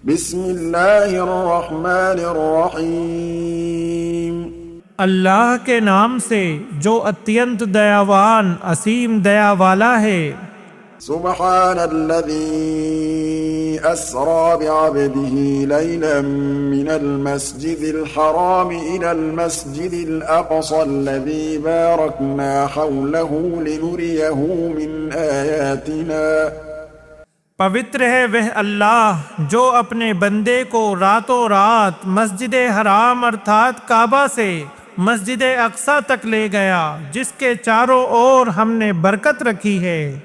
बिस्मिल्लाहिर्रहमानिर्रहीम। अल्लाह के नाम से जो अत्यंत दयावान असीम दया वाला है। सुब्हानल्लज़ी अस्रा बिअब्दिही लैलन मिनल मस्जिदिल हराम इलल मस्जिदिल अक़सल्लज़ी बारकना हौलहू लिनुरियहू मिन आयातिना। पवित्र है वह अल्लाह जो अपने बंदे को रातों रात मस्जिद हराम अर्थात काबा से मस्जिद अक्सा तक ले गया, जिसके चारों ओर हमने बरकत रखी है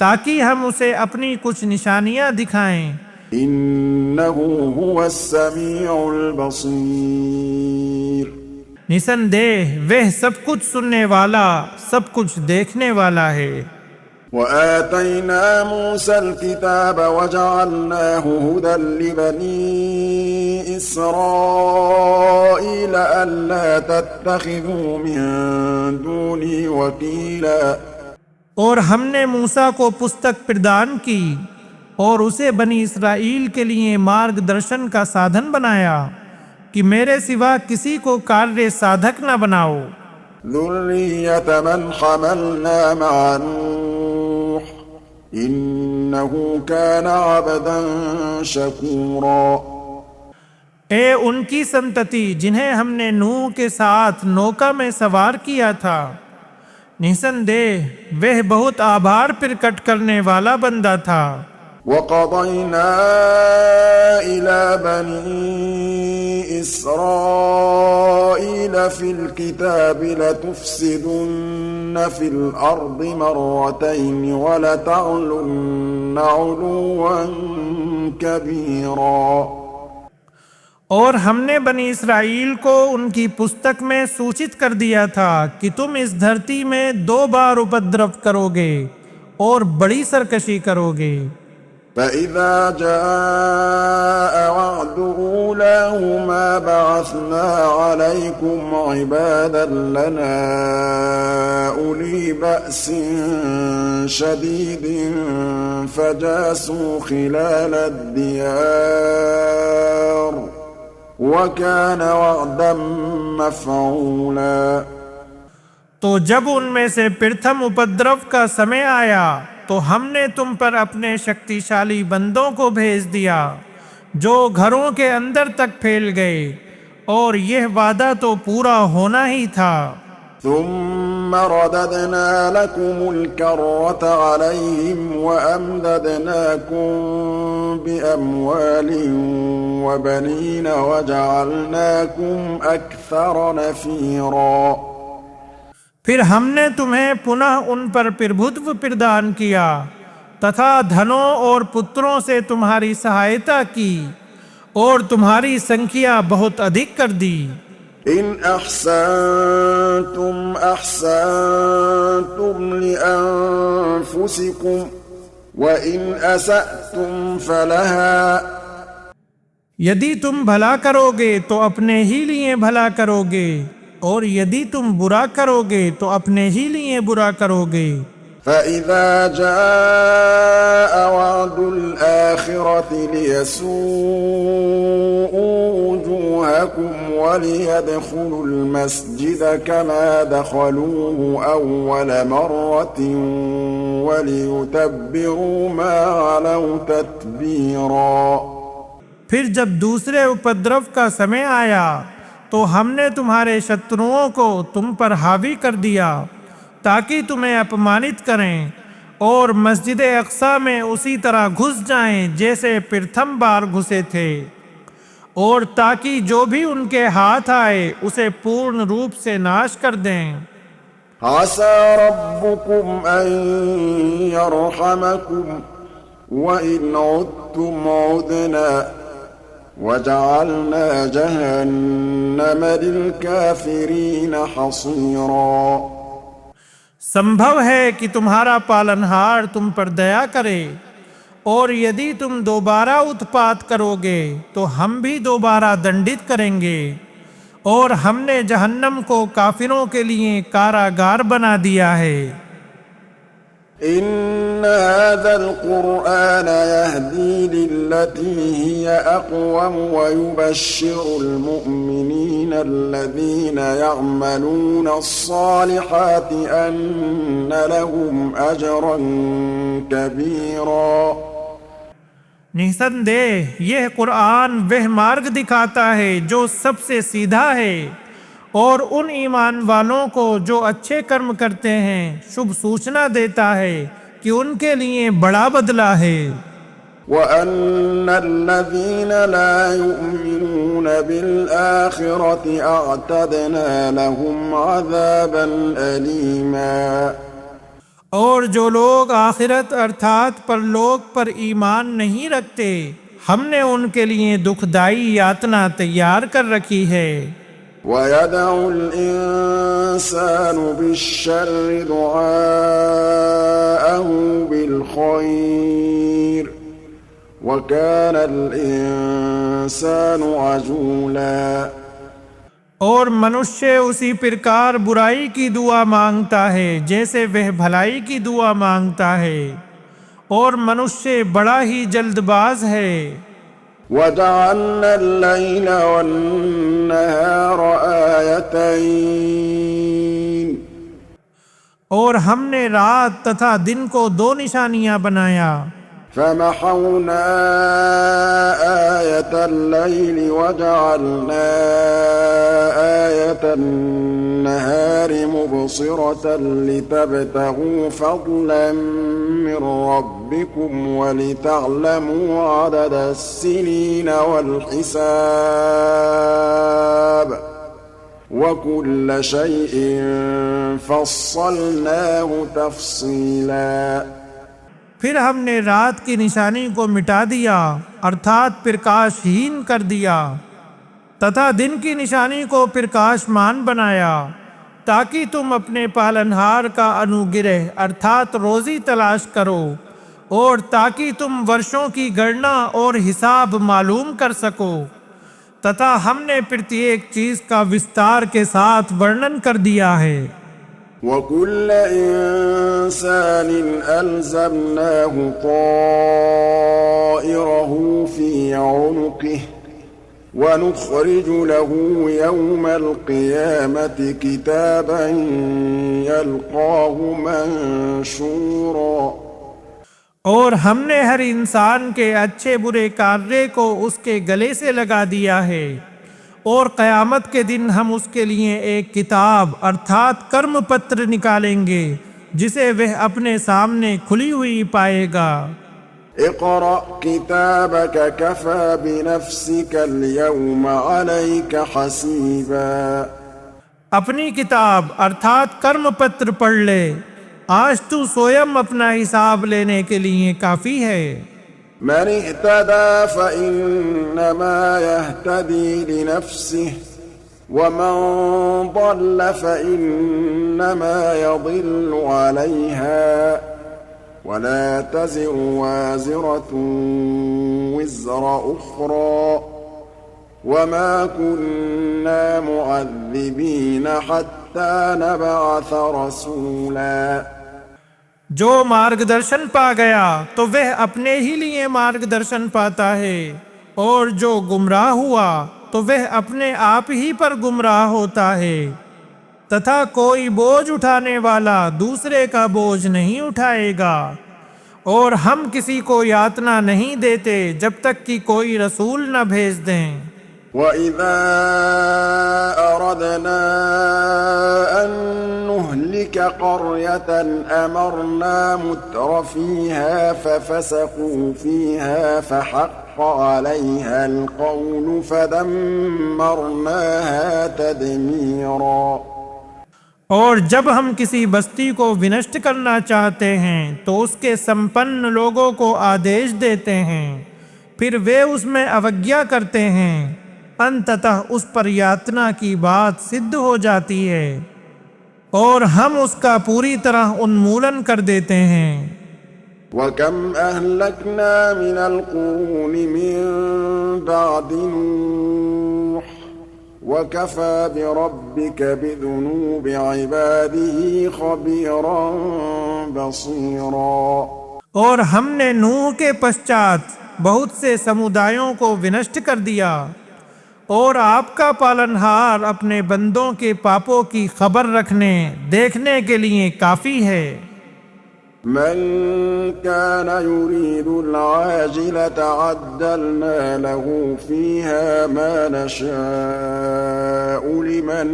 ताकि हम उसे अपनी कुछ निशानियां दिखाएं। इन्नहु हुवस्समीउल बसीर। निसंदेह वह सब कुछ सुनने वाला, सब कुछ देखने वाला है। वआतैना मूसल किताब वजअलनाहु हुदल लिबनी इस्राईल अल्ला तत्तखिज़ू मिन दूनी वकीला। और हमने मूसा को पुस्तक प्रदान की और उसे बनी इसराइल के लिए मार्गदर्शन का साधन बनाया कि मेरे सिवा किसी को कार्य साधक न बनाओ। ज़ुर्रियत मन हमलना मअ नूह इन्नहु काना अब्दन शकूरा। ए उनकी संतति जिन्हें हमने नूह के साथ नौका में सवार किया था, निसंदेह वह बहुत आभार प्रकट करने वाला बंदा था। वक़ज़यना इला बनी इस्राईल फिल किताबि लतुफ़्सिदुन्न फिल अर्दि मर्रतैन वलतअलुन्न उलुव्वन कबीरा। और हमने बनी इसराइल को उनकी पुस्तक में सूचित कर दिया था कि तुम इस धरती में 2 बार उपद्रव करोगे और बड़ी सरकशी करोगे। فإذا جاء وعد أولاهما بعثنا عليكم عبادا لنا أولي بأس شديد فجاسوا خلال الديار वकान वअदम मफ़ऊला। तो जब उनमें से प्रथम उपद्रव का समय आया तो हमने तुम पर अपने शक्तिशाली बंदों को भेज दिया जो घरों के अंदर तक फैल गए, और यह वादा तो पूरा होना ही था। ثم رددنا لكم الكرة عليهم وأمددناكم بأموال وبنين وجعلناكم أكثر نفيرا। फिर हमने तुम्हें पुनः उन पर प्रभुत्व प्रदान किया तथा धनों और पुत्रों से तुम्हारी सहायता की और तुम्हारी संख्या बहुत अधिक कर दी। इन अहसनतुम अहसनतुम लिअन्फुसिकुम व इन असअतुम फलहा। यदि तुम भला करोगे तो अपने ही लिए भला करोगे, और यदि तुम बुरा करोगे तो अपने ही लिए बुरा करोगे। فإذا جاء وعد الآخرة ليسوءوا وجوهكم وليدخلوا المسجد كما دخلوه أول مرة وليتبروا ما علوا تتبيرا। फिर जब दूसरे उपद्रव का समय आया तो हमने तुम्हारे शत्रुओं को तुम पर हावी कर दिया ताकि तुम्हें अपमानित करें और मस्जिद अक्सा में उसी तरह घुस जाएं जैसे प्रथम बार घुसे थे, और ताकि जो भी उनके हाथ आए उसे पूर्ण रूप से नाश कर दें। आसा रब्बुकुम अन यरहमकुम व इन उद्तुम उदना वजअलना जहन्नम लिलकाफिरीन हसीरा। संभव है कि तुम्हारा पालनहार तुम पर दया करे, और यदि तुम दोबारा उत्पात करोगे तो हम भी दोबारा दंडित करेंगे, और हमने जहन्नम को काफिरों के लिए कारागार बना दिया है। إن هذا القرآن يهدي للتي هي أقوم ويبشر المؤمنين الذين يعملون الصالحات أن لهم أجرا كبيرا। निसंदेह यह कुरान वह मार्ग दिखाता है जो सबसे सीधा है और उन ईमान वालों को जो अच्छे कर्म करते हैं शुभ सूचना देता है कि उनके लिए बड़ा बदला है। وأن الذين لا يؤمنون بالآخرة أعتدنا لهم عذابا أليما। और जो लोग आखिरत अर्थात परलोक पर ईमान नहीं रखते हमने उनके लिए दुखदाई यातना तैयार कर रखी है। ويدعو الإنسان بالشر دعاءه بالخير وكان الإنسان عجولا। और मनुष्य उसी प्रकार बुराई की दुआ मांगता है जैसे वह भलाई की दुआ मांगता है और मनुष्य बड़ा ही जल्दबाज है। وجعلنا الليل والنهار آيتين और हमने रात तथा दिन को दो निशानियां बनाया। فمحونا آية الليل وجعلنا آية النهار مبصرة لتبتغوا فضلا من ربكم ولتعلموا عدد السنين والحساب وكل شيء فصلناه تفصيلا। फिर हमने रात की निशानी को मिटा दिया अर्थात प्रकाशहीन कर दिया तथा दिन की निशानी को प्रकाशमान बनाया ताकि तुम अपने पालनहार का अनुग्रह अर्थात रोजी तलाश करो और ताकि तुम वर्षों की गणना और हिसाब मालूम कर सको तथा हमने प्रत्येक चीज का विस्तार के साथ वर्णन कर दिया है। وكل إنسان ألزمناه طائره في عنقه ونخرج له يوم القيامة كتابا يلقاه منشورا। और हमने हर इंसान के अच्छे बुरे कार्य को उसके गले से लगा दिया है और क़यामत के दिन हम उसके लिए एक किताब अर्थात कर्म पत्र निकालेंगे जिसे वह अपने सामने खुली हुई पाएगा। اقرأ كتابك كفى بنفسك اليوم عليك حسيبا। अपनी किताब अर्थात कर्म पत्र पढ़ ले आज तू स्वयं अपना हिसाब लेने के लिए काफी है। من اهتدى فإنما يهتدي لنفسه ومن ضل فإنما يضل عليها ولا تزر وازرة وزر أخرى وما كنا معذبين حتى نبعث رسولا। जो मार्गदर्शन पा गया तो वह अपने ही लिए मार्गदर्शन पाता है और जो गुमराह हुआ तो वह अपने आप ही पर गुमराह होता है तथा कोई बोझ उठाने वाला दूसरे का बोझ नहीं उठाएगा और हम किसी को यातना नहीं देते जब तक कि कोई रसूल न भेज दें। وَإِذَا أَرَدْنَا أَن نُّهْلِكَ قَرْيَةً أَمَرْنَا مُتْرَ فِيهَا فَفَسَقُوا فِيهَا فَحَقَّ عَلَيْهَا الْقَوْلُ فَدَمَّرْنَاهَا تَدْمِيرًا। और जब हम किसी बस्ती को विनष्ट करना चाहते हैं तो उसके संपन्न लोगों को आदेश देते हैं फिर वे उसमें अवज्ञा करते हैं अंततः उस पर यातना की बात सिद्ध हो जाती है और हम उसका पूरी तरह उन्मूलन कर देते हैं। وَكَمْ أَهْلَكْنَا مِنَ الْقُرُونِ مِنْ بَعْدِ نُوحٍ وكفى بربك بذنوب عباده خبيرا بصيرا। और हमने नूह के पश्चात बहुत से समुदायों को विनष्ट कर दिया, और आपका पालनहार अपने बंदों के पापों की खबर रखने देखने के लिए काफी है। من كان يريد العاجلة عجلنا له فيها ما نشاء لمن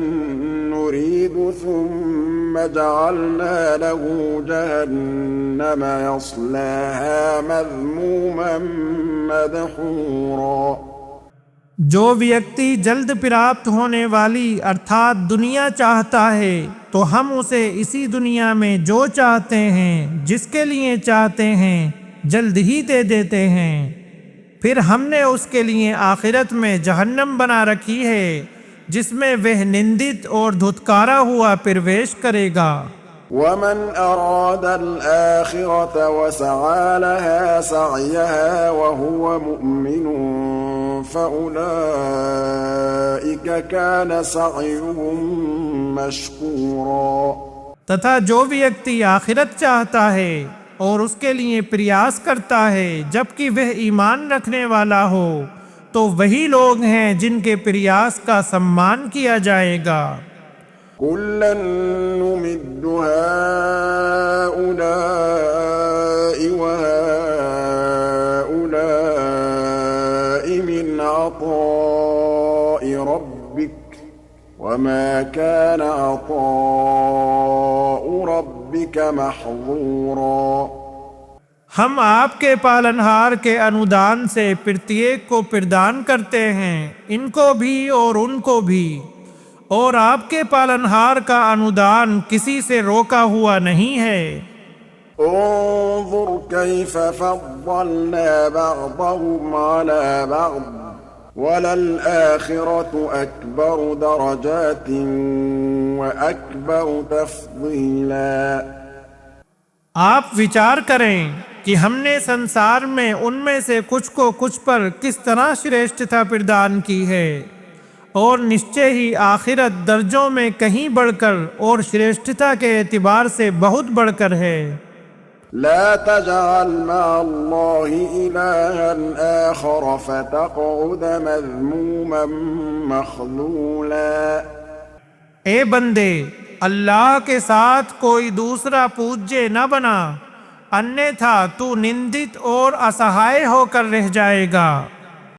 نريد ثم جعلنا له جهنم يصلاها مذموما مدحورا। जो व्यक्ति जल्द प्राप्त होने वाली अर्थात दुनिया चाहता है तो हम उसे इसी दुनिया में जो चाहते हैं, जिसके लिए चाहते हैं, जल्द ही दे देते हैं। फिर हमने उसके लिए आखिरत में जहन्नम बना रखी है, जिसमें वह निंदित और धुतकारा हुआ प्रवेश करेगा। ومن أراد الآخرة وسعى لها سعيها وهو مؤمن فأولئك كان سعيهم مشكورا। तथा जो व्यक्ति आखिरत चाहता है और उसके लिए प्रयास करता है जबकि वह ईमान रखने वाला हो, तो वही लोग हैं जिनके प्रयास का सम्मान किया जाएगा। كلا نمد هؤلاء وهؤلاء من عطاء ربك وما كان عطاء ربك محظورا। हम आपके पालनहार के अनुदान से प्रत्येक को प्रदान करते हैं, इनको भी और उनको भी, और आपके पालनहार का अनुदान किसी से रोका हुआ नहीं है। انظر كيف فضلنا بعضهم على بعض وللآخرة أكبر درجات وأكبر تفضيلا। आप विचार करें कि हमने संसार में उनमें से कुछ को कुछ पर किस तरह श्रेष्ठता प्रदान की है, और निश्चय ही आखिरत दर्जों में कहीं बढ़कर और श्रेष्ठता के एतबार से बहुत बढ़कर है। لا تجعل مع الله إلها آخر فتقعد مذموما مخذولا। ए बंदे, अल्लाह के साथ कोई दूसरा पूज्य न बना, अन्यथा तू निंदित और असहाय होकर रह जाएगा।